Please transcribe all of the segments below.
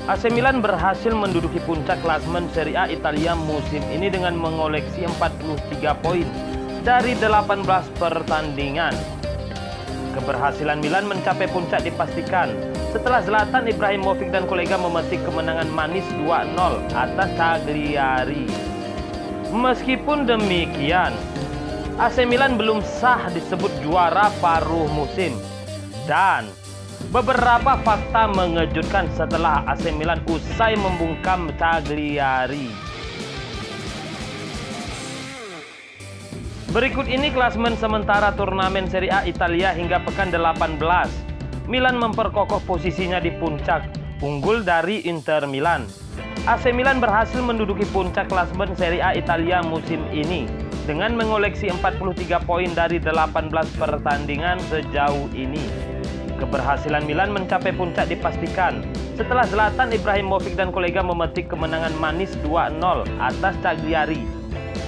AC Milan berhasil menduduki puncak klasemen Serie A Italia musim ini dengan mengoleksi 43 poin dari 18 pertandingan. Keberhasilan Milan mencapai puncak dipastikan setelah Zlatan Ibrahimovic dan kolega memetik kemenangan manis 2-0 atas Cagliari. Meskipun demikian, AC Milan belum sah disebut juara paruh musim. Dan beberapa fakta mengejutkan setelah AC Milan usai membungkam Cagliari. Berikut ini klasemen sementara turnamen Serie A Italia hingga pekan 18. Milan memperkokoh posisinya di puncak, unggul dari Inter Milan. AC Milan berhasil menduduki puncak klasemen Serie A Italia musim ini dengan mengoleksi 43 poin dari 18 pertandingan sejauh ini. Keberhasilan Milan mencapai puncak dipastikan setelah Zlatan Ibrahimovic dan kolega memetik kemenangan manis 2-0 atas Cagliari.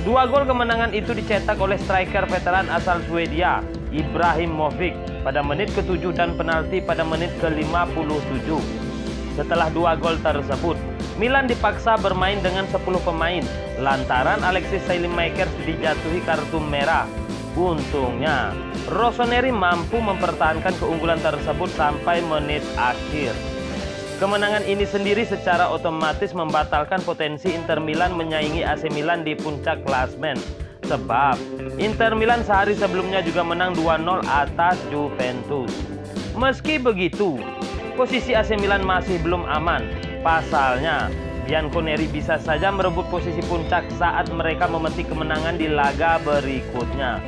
2 gol kemenangan itu dicetak oleh striker veteran asal Swedia, Ibrahimovic, pada menit ke-7 dan penalti pada menit ke-57. Setelah 2 gol tersebut, Milan dipaksa bermain dengan 10 pemain lantaran Alexis Saelemaekers dijatuhi kartu merah. Untungnya, Rossoneri mampu mempertahankan keunggulan tersebut sampai menit akhir. Kemenangan ini sendiri secara otomatis membatalkan potensi Inter Milan menyaingi AC Milan di puncak klasemen. Sebab Inter Milan sehari sebelumnya juga menang 2-0 atas Juventus. Meski begitu, posisi AC Milan masih belum aman. Pasalnya, Bianconeri bisa saja merebut posisi puncak saat mereka memetik kemenangan di laga berikutnya.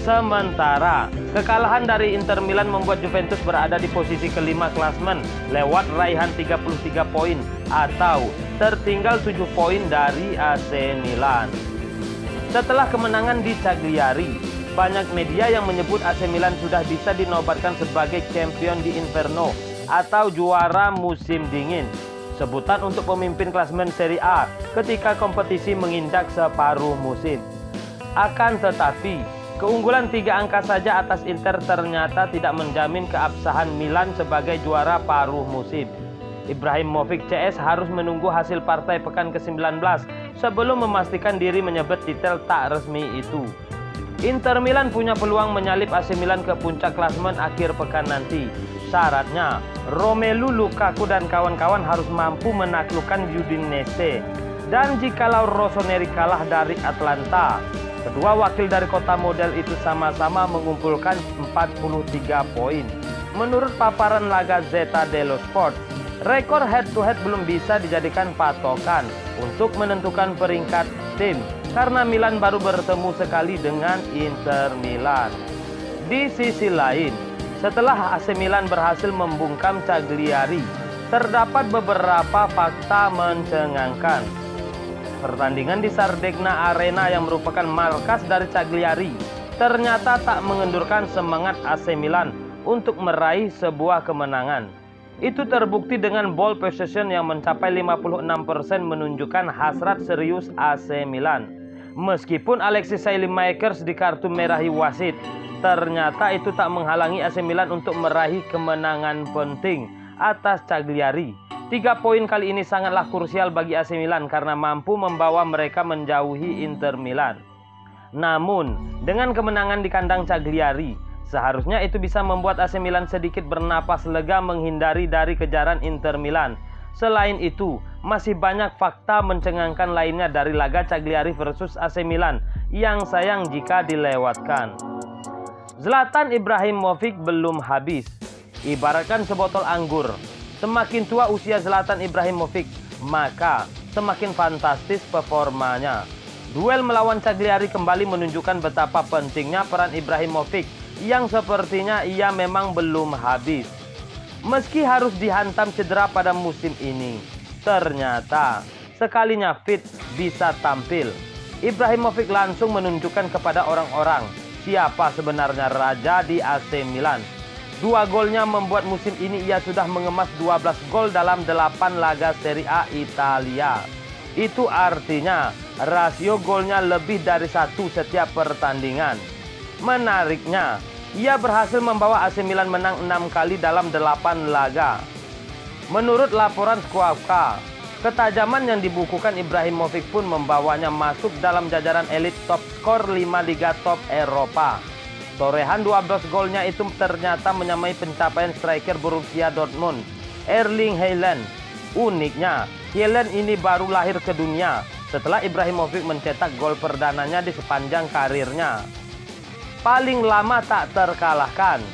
Sementara, kekalahan dari Inter Milan membuat Juventus berada di posisi kelima klasemen lewat raihan 33 poin atau tertinggal 7 poin dari AC Milan. Setelah kemenangan di Cagliari, banyak media yang menyebut AC Milan sudah bisa dinobatkan sebagai champion di Inferno atau juara musim dingin, sebutan untuk pemimpin klasemen Serie A ketika kompetisi menginjak separuh musim. Akan tetapi, keunggulan 3 angka saja atas Inter ternyata tidak menjamin keabsahan Milan sebagai juara paruh musim. Ibrahimovic CS harus menunggu hasil partai pekan ke-19 sebelum memastikan diri menyabet titel tak resmi itu. Inter Milan punya peluang menyalip AC Milan ke puncak klasemen akhir pekan nanti. Syaratnya, Romelu Lukaku dan kawan-kawan harus mampu menaklukkan Udinese. Dan jikalau Rossoneri kalah dari Atalanta, kedua wakil dari kota model itu sama-sama mengumpulkan 43 poin. Menurut paparan La Gazzetta dello Sport, rekor head-to-head belum bisa dijadikan patokan untuk menentukan peringkat tim karena Milan baru bertemu sekali dengan Inter Milan. Di sisi lain, setelah AC Milan berhasil membungkam Cagliari, terdapat beberapa fakta mencengangkan. Pertandingan di Sardegna Arena yang merupakan markas dari Cagliari ternyata tak mengendurkan semangat AC Milan untuk meraih sebuah kemenangan. Itu terbukti dengan ball possession yang mencapai 56% menunjukkan hasrat serius AC Milan. Meskipun Alexis Saelemaekers di kartu merahi wasit, ternyata itu tak menghalangi AC Milan untuk meraih kemenangan penting atas Cagliari. 3 poin kali ini sangatlah krusial bagi AC Milan karena mampu membawa mereka menjauhi Inter Milan. Namun, dengan kemenangan di kandang Cagliari, seharusnya itu bisa membuat AC Milan sedikit bernapas lega menghindari dari kejaran Inter Milan. Selain itu, masih banyak fakta mencengangkan lainnya dari laga Cagliari versus AC Milan yang sayang jika dilewatkan. Zlatan Ibrahimovic belum habis. Ibaratkan sebotol anggur. Semakin tua usia Zlatan Ibrahimovic, maka semakin fantastis performanya. Duel melawan Cagliari kembali menunjukkan betapa pentingnya peran Ibrahimovic yang sepertinya ia memang belum habis. Meski harus dihantam cedera pada musim ini, ternyata sekalinya fit bisa tampil. Ibrahimovic langsung menunjukkan kepada orang-orang siapa sebenarnya raja di AC Milan. 2 golnya membuat musim ini ia sudah mengemas 12 gol dalam 8 laga Serie A Italia. Itu artinya rasio golnya lebih dari 1 setiap pertandingan. Menariknya, ia berhasil membawa AC Milan menang 6 kali dalam 8 laga. Menurut laporan Squawka, ketajaman yang dibukukan Ibrahimovic pun membawanya masuk dalam jajaran elit top skor 5 liga top Eropa. Torehan 12 golnya itu ternyata menyamai pencapaian striker Borussia Dortmund, Erling Haaland. Uniknya, Haaland ini baru lahir ke dunia setelah Ibrahimovic mencetak gol perdananya di sepanjang karirnya. Paling lama tak terkalahkan.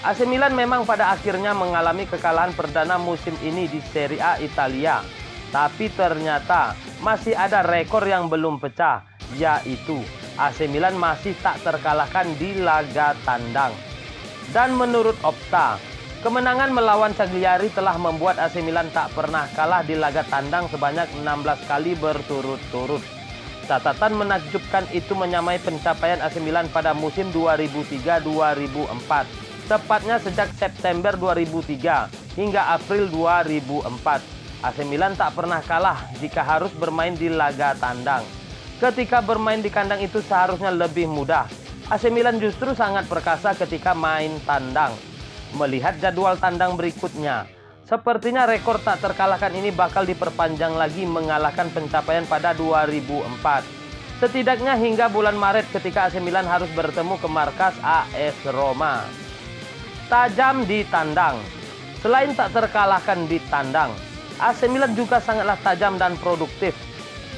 AC Milan memang pada akhirnya mengalami kekalahan perdana musim ini di Serie A Italia. Tapi ternyata masih ada rekor yang belum pecah, yaitu AC Milan masih tak terkalahkan di laga tandang. Dan menurut Opta, kemenangan melawan Cagliari telah membuat AC Milan tak pernah kalah di laga tandang sebanyak 16 kali berturut-turut. Catatan menakjubkan itu menyamai pencapaian AC Milan pada musim 2003-2004. Tepatnya sejak September 2003 hingga April 2004. AC Milan tak pernah kalah jika harus bermain di laga tandang. Ketika bermain di kandang itu seharusnya lebih mudah. AC Milan justru sangat perkasa ketika main tandang. Melihat jadwal tandang berikutnya, sepertinya rekor tak terkalahkan ini bakal diperpanjang lagi mengalahkan pencapaian pada 2004. Setidaknya hingga bulan Maret ketika AC Milan harus bertemu ke markas AS Roma. Tajam di tandang. Selain tak terkalahkan di tandang, AC Milan juga sangatlah tajam dan produktif,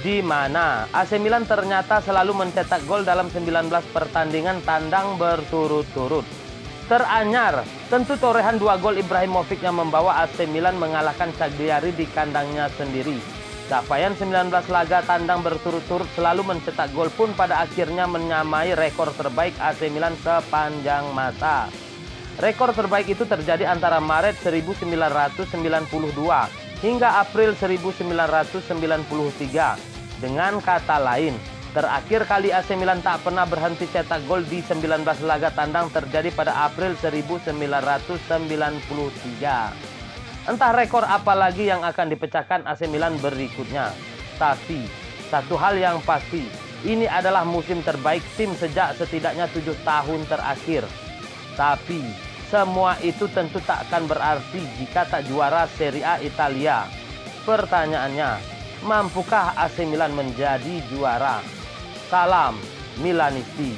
di mana AC Milan ternyata selalu mencetak gol dalam 19 pertandingan tandang berturut-turut. Teranyar, tentu torehan 2 gol Ibrahimovic yang membawa AC Milan mengalahkan Cagliari di kandangnya sendiri. Capaian 19 laga tandang berturut-turut selalu mencetak gol pun pada akhirnya menyamai rekor terbaik AC Milan sepanjang masa. Rekor terbaik itu terjadi antara Maret 1992 hingga April 1993. Dengan kata lain, terakhir kali AC Milan tak pernah berhenti cetak gol di 19 laga tandang terjadi pada April 1993. Entah rekor apa lagi yang akan dipecahkan AC Milan berikutnya. Tapi, satu hal yang pasti, ini adalah musim terbaik tim sejak setidaknya 7 tahun terakhir. Tapi, semua itu tentu tak akan berarti jika tak juara Serie A Italia. Pertanyaannya, mampukah AC Milan menjadi juara? Salam Milanisti.